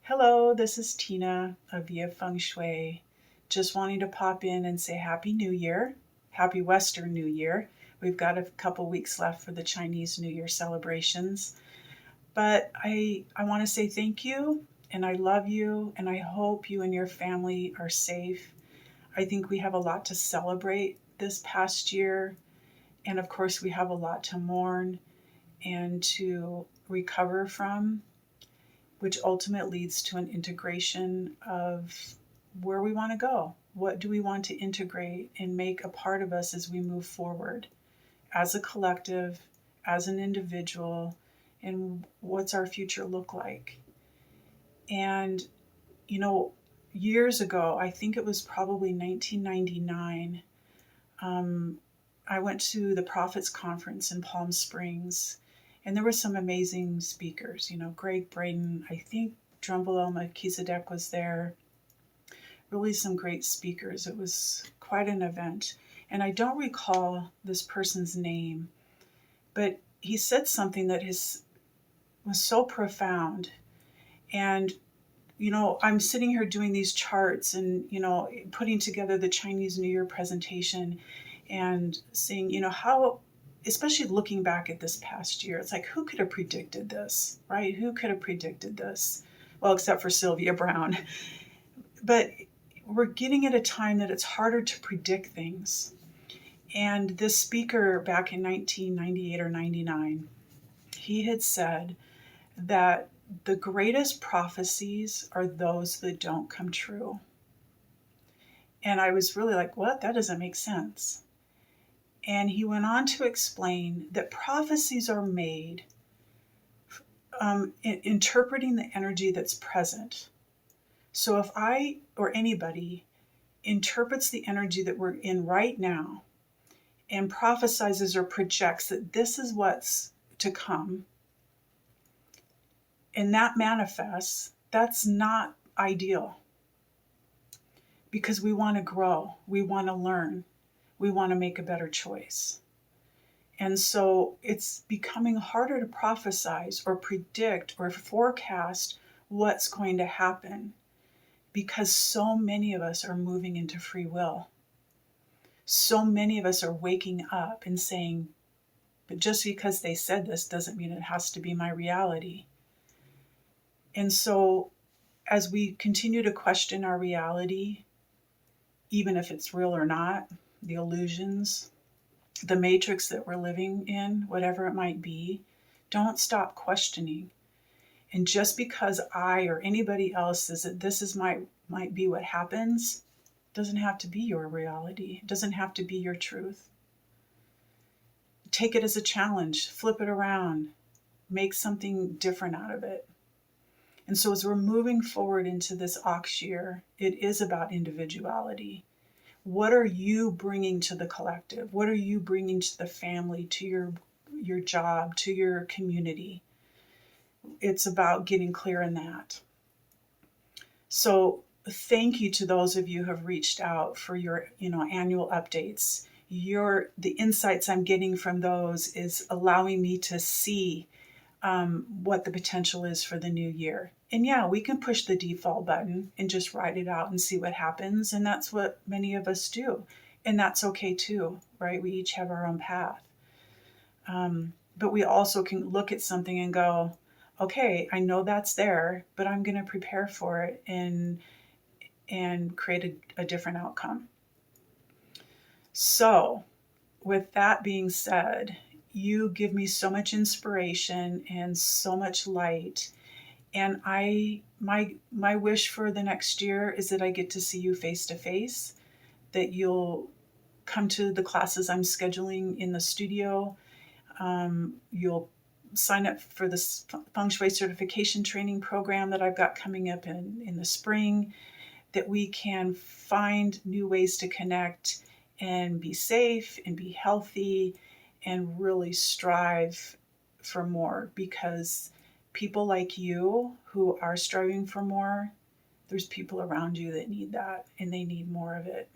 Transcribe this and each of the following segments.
Hello, this is Tina of Via Feng Shui. Just wanting to pop in and say Happy New Year, Happy Western New Year. We've got a couple weeks left for the Chinese New Year celebrations. But I want to say thank you, and I love you, and I hope you and your family are safe. I think we have a lot to celebrate this past year, and of course, we have a lot to mourn and to recover from, which ultimately leads to an integration of where we want to go. What do we want to integrate and make a part of us as we move forward as a collective, as an individual, and what's our future look like? And, you know, years ago, I think it was probably 1999, I went to the Prophets Conference in Palm Springs, and there were some amazing speakers. Greg Braden, I think Drumble Melchizedek was there. Really some great speakers. It was quite an event. And I don't recall this person's name, but he said something that was so profound. And I'm sitting here doing these charts and, putting together the Chinese New Year presentation and seeing, how, especially looking back at this past year, it's like, who could have predicted this, right? Who could have predicted this? Well, except for Sylvia Browne. But we're getting at a time that it's harder to predict things. And this speaker back in 1998 or 99, he had said that the greatest prophecies are those that don't come true. And I was really like, what? That doesn't make sense. And he went on to explain that prophecies are made interpreting the energy that's present. So if I or anybody interprets the energy that we're in right now and prophesizes or projects that this is what's to come, and that manifests, that's not ideal. Because we want to grow, we want to learn, we want to make a better choice. And so it's becoming harder to prophesize or predict or forecast what's going to happen because so many of us are moving into free will. So many of us are waking up and saying, but just because they said this doesn't mean it has to be my reality. And so as we continue to question our reality, even if it's real or not, the illusions, the matrix that we're living in, whatever it might be, don't stop questioning. And just because I or anybody else says that this is might be what happens, doesn't have to be your reality. It doesn't have to be your truth. Take it as a challenge, flip it around, make something different out of it. And so as we're moving forward into this Ox year, it is about individuality. What are you bringing to the collective? What are you bringing to the family, to your job, to your community? It's about getting clear in that. So thank you to those of you who have reached out for your annual updates. The insights I'm getting from those is allowing me to see what the potential is for the new year. And yeah, we can push the default button and just write it out and see what happens. And that's what many of us do. And that's okay too, right? We each have our own path. But we also can look at something and go, okay, I know that's there, but I'm going to prepare for it and create a different outcome. So with that being said, you give me so much inspiration and so much light. And my wish for the next year is that I get to see you face to face, that you'll come to the classes I'm scheduling in the studio. You'll sign up for this Feng Shui certification training program that I've got coming up in the spring, that we can find new ways to connect and be safe and be healthy and really strive for more, because people like you who are striving for more, there's people around you that need that and they need more of it.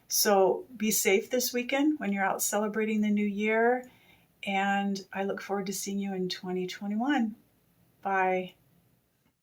So be safe this weekend when you're out celebrating the new year, and I look forward to seeing you in 2021. Bye.